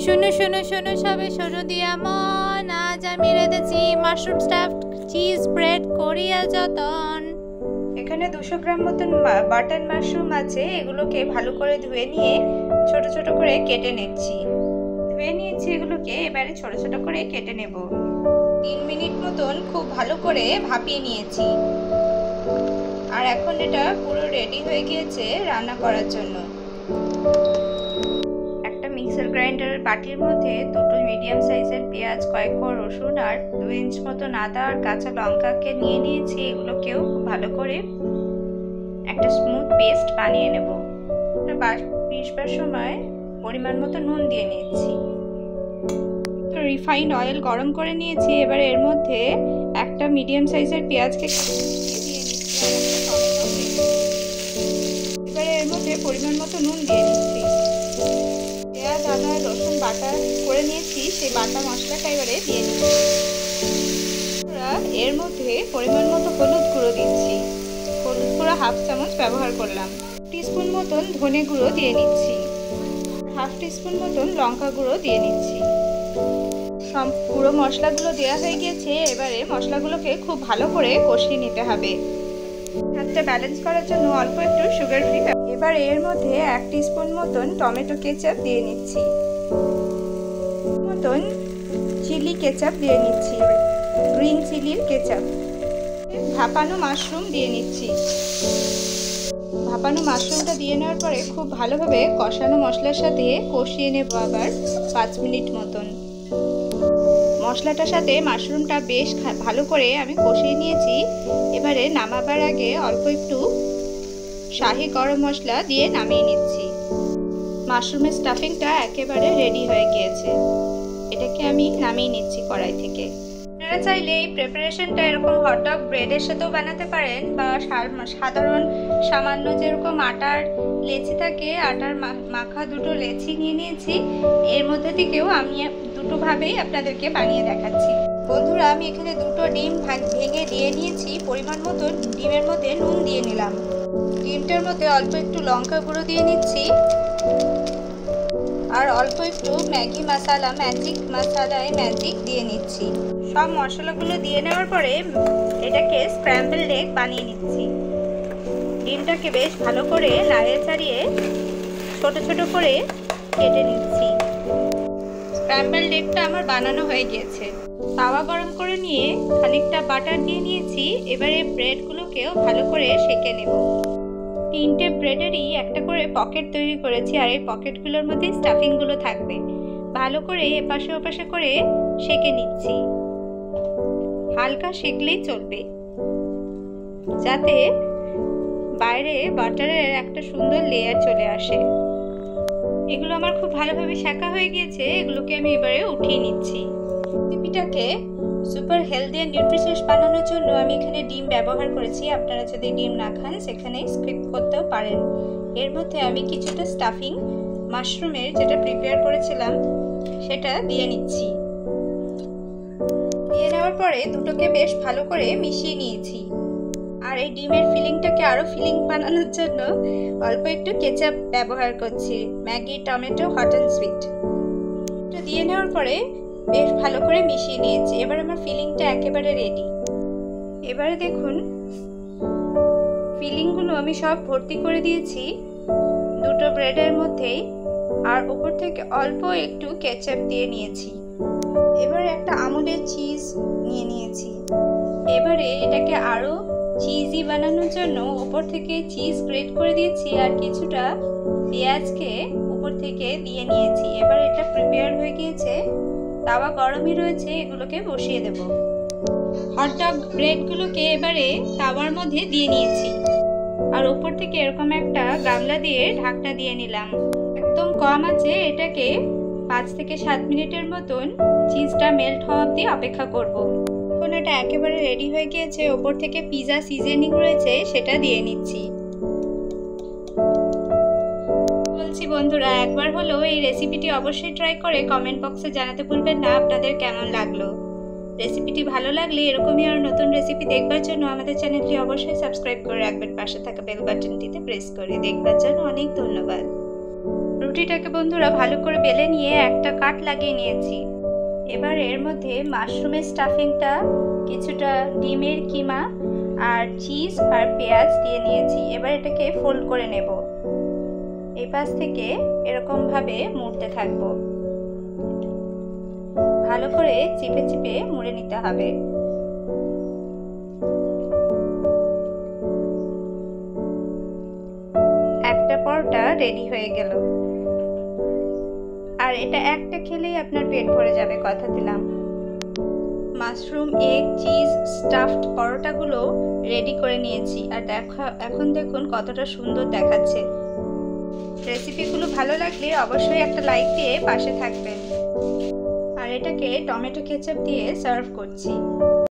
শোনো শোনো শোনো সবে শোনো দিয়ামন, আজ আমি রেঁধেছি মাশরুম স্টাফড চিজ ব্রেড কোরিয়া যতন। এখানে 200 গ্রাম মতন বাটন মাশরুম আছে। এগুলোকে ভালো করে ধুয়ে নিয়ে ছোট ছোট করে কেটে নিচ্ছি। ধুয়ে নিয়েছি এগুলোকে, এবারে ছোট ছোট করে কেটে নেব। 3 মিনিট মতন খুব ভালো করে ভাপিয়ে নিয়েছি। আর এখন এটা পুরো রেডি হয়ে গিয়েছে রান্না করার জন্য। মিক্সার গ্রাইন্ডারের বাটির মধ্যে দুটো মিডিয়াম সাইজের পেঁয়াজ, কয়েক কোয়া রসুন আর 2 ইঞ্চ মতন আদা আর কাঁচা লঙ্কাকে নিয়ে নিয়েছি। এগুলোকেও ভালো করে একটা স্মুথ পেস্ট বানিয়ে নেব। পিষবার সময় পরিমাণ মতো নুন দিয়ে নিয়েছি। রিফাইন্ড অয়েল গরম করে নিয়েছি। এবার এর মধ্যে একটা মিডিয়াম সাইজের পেঁয়াজকে দিয়ে নিচ্ছি। এবার এর মধ্যে পরিমাণ মতো নুন দিয়ে নিচ্ছি। পেঁয়াজ, আদা, রসুন বাটা করে নিয়েছি, সেই বাটা মশলাটা এবারে দিয়ে দিচ্ছি। এর মধ্যে পরিমাণ মতো হলুদ গুঁড়ো দিচ্ছি। হলুদ গুঁড়ো 1/2 চামচ ব্যবহার করলাম। টিস্পুন মতন ধনে গুঁড়ো দিয়ে নিচ্ছি। 1/2 টিস্পুন মতন লঙ্কা গুঁড়ো দিয়ে নিচ্ছি। সব পুরো মশলাগুলো দেওয়া হয়ে গেছে। এবারে মশলাগুলোকে খুব ভালো করে কষিয়ে নিতে হবে। স্বাদটা ব্যালেন্স করার জন্য অল্প একটু সুগার ফ্রি। এবার এর মধ্যে 1 টিস্পুন মতন টমেটো কেচাপ দিয়ে নিচ্ছি। মতন চিলি কেচাপ দিয়ে নিচ্ছি, গ্রিন চিলির কেচাপ। ভাপানো মাশরুম দিয়ে নিচ্ছি। ভাপানো মাশরুমটা দিয়ে নেওয়ার পরে খুব ভালোভাবে কষানো মশলার সাথে কষিয়ে নেব আবার 5 মিনিট মতন। মশলাটার সাথে মাশরুমটা বেশ ভালো করে আমি কষিয়ে নিয়েছি। এবারে নামাবার আগে অল্প একটু শাহি গরম মশলা দিয়ে নামিয়ে নিচ্ছি। মাশরুমের স্টাফিংটা একেবারে রেডি হয়ে গিয়েছে। এটাকে আমি নামিয়ে নিচ্ছি কড়াই থেকে। আপনারা চাইলে এই প্রিপারেশনটা এরকম হটডগ ব্রেডের সাথেও বানাতে পারেন, বা সাধারণ সামান্য যেরকম আটার লেচি থাকে, আটার মাখা দুটো লেচি নিয়ে নিয়েছি। এর মধ্যে থেকেও আমি দুটোভাবেই আপনাদেরকে বানিয়ে দেখাচ্ছি। বন্ধুরা, আমি এখানে দুটো ডিম ভেঙে দিয়ে নিয়েছি। পরিমাণ মতো ডিমের মধ্যে নুন দিয়ে নিলাম। ডিমটার মধ্যে অল্প একটু লঙ্কা গুঁড়ো দিয়ে নিচ্ছি আর অল্প একটু ম্যাগি মশলা, ম্যাজিক দিয়ে নিচ্ছি। সব মশলাগুলো দিয়ে নেওয়ার পরে এটাকে স্ক্র্যাম্বলড এগ বানিয়ে নিচ্ছি। ডিমটাকে বেশ ভালো করে নাড়িয়ে চাড়িয়ে ছোট ছোট করে কেটে নিচ্ছি। স্ক্র্যাম্বলড এগটা আমার বানানো হয়ে গিয়েছে। তাওয়া গরম করে নিয়ে খানিকটা বাটার দিয়ে নিয়েছি। এবারে ব্রেডগুলোকেও ভালো করে সেঁকে নেব। 3টে ব্রেডেরই একটা করে পকেট তৈরি করেছি, আর এই পকেটগুলোর মধ্যে স্টাফিংগুলো থাকবে। ভালো করে এপাশে ওপাশে করে সেঁকে নিচ্ছি। হালকা সেঁকলেই চলবে, যাতে বাইরে বাটারের একটা সুন্দর লেয়ার চলে আসে। এগুলো আমার খুব ভালোভাবে সেঁকা হয়ে গিয়েছে। এগুলোকে আমি এবারে উঠিয়ে নিচ্ছি। রেসিপিটাকে সুপার হেলদি অ্যান্ড নিউট্রিশিয়াস বানানোর জন্য আমি এখানে ডিম ব্যবহার করেছি। আপনারা যদি ডিম না খান সেখানে স্কিপ করতেও পারেন। এর মধ্যে আমি কিছুটা স্টাফিং মাশরুমের যেটা প্রিপেয়ার করেছিলাম সেটা দিয়ে নিচ্ছি। দিয়ে নেওয়ার পরে দুটোকে বেশ ভালো করে মিশিয়ে নিয়েছি। আর এই ডিমের ফিলিংটাকে আরও ফিলিং বানানোর জন্য অল্প একটু কেচাপ ব্যবহার করছি, Maggi, tomato, hot and sweet. এটা দিয়ে নেওয়ার পরে বেশ ভালো করে মিশিয়ে নিয়েছি। এবার আমার ফিলিংটা একেবারে রেডি। এবারে দেখুন, ফিলিংগুলো আমি সব ভর্তি করে দিয়েছি দুটো ব্রেডের মধ্যেই, আর উপর থেকে অল্প একটু কেচাপ দিয়ে নিয়েছি। এবারে একটা আমুলের চিজ নিয়ে নিয়েছি। এবারে এটাকে আরও চিজি বানানোর জন্য উপর থেকে চিজ গ্রেট করে দিয়েছি, আর কিছুটা পেঁয়াজকে উপর থেকে দিয়ে নিয়েছি। এবার এটা প্রিপেয়ার হয়ে গিয়েছে, তাওয়া গরমই রয়েছে, এগুলোকে বসিয়ে দেব। হটডগ ব্রেডগুলোকে এবারে তাওয়ার মধ্যে দিয়ে নিয়েছি, আর উপর থেকে এরকম একটা গামলা দিয়ে ঢাকনা দিয়ে নিলাম। একদম কম আছে, এটাকে 5 থেকে 7 মিনিটের মতন চিজটা মেল্ট হওয়া অবধি অপেক্ষা করব। এখন এটা একেবারে রেডি হয়ে গিয়েছে। ওপর থেকে পিৎজা সিজনিং রয়েছে, সেটা দিয়ে নিচ্ছি। বলছি বন্ধুরা, একবার হলো এই রেসিপিটি অবশ্যই ট্রাই করে কমেন্ট বক্সে জানাতে ভুলবেন না আপনাদের কেমন লাগলো। রেসিপিটি ভালো লাগলে এরকমই আরও নতুন রেসিপি দেখবার জন্য আমাদের চ্যানেলটি অবশ্যই সাবস্ক্রাইব করে রাখবেন। পাশে থাকা বেল বাটনটিতে প্রেস করে দেখবার জন্য অনেক ধন্যবাদ। রুটিটাকে বন্ধুরা ভালো করে বেলে নিয়ে একটা কাট লাগিয়ে নিয়েছি। এবার এর মধ্যে মাশরুমের স্টাফিংটা, কিছুটা ডিমের কিমা আর চিজ আর পেঁয়াজ দিয়ে নিয়েছি। এবার এটাকে ফোল্ড করে নেব। এই পাশ থেকে এরকম ভাবে মুড়তে থাকবো। ভালো করে চিপে চিপে মুড়ে নিতে হবে। একটা পরোটা রেডি হয়ে গেল। আর এটা একটা খেলেই আপনার পেট ভরে যাবে, কথা দিলাম। মাশরুম, এগ, চিজ স্টাফড পরোটাগুলো রেডি করে নিয়েছি। আর এখন দেখুন কতটা সুন্দর দেখাচ্ছে। রেসিপিগুলো ভালো লাগলে অবশ্যই একটা লাইক দিয়ে পাশে থাকবেন। আর এটাকে টমেটো কেচাপ দিয়ে সার্ভ করছি।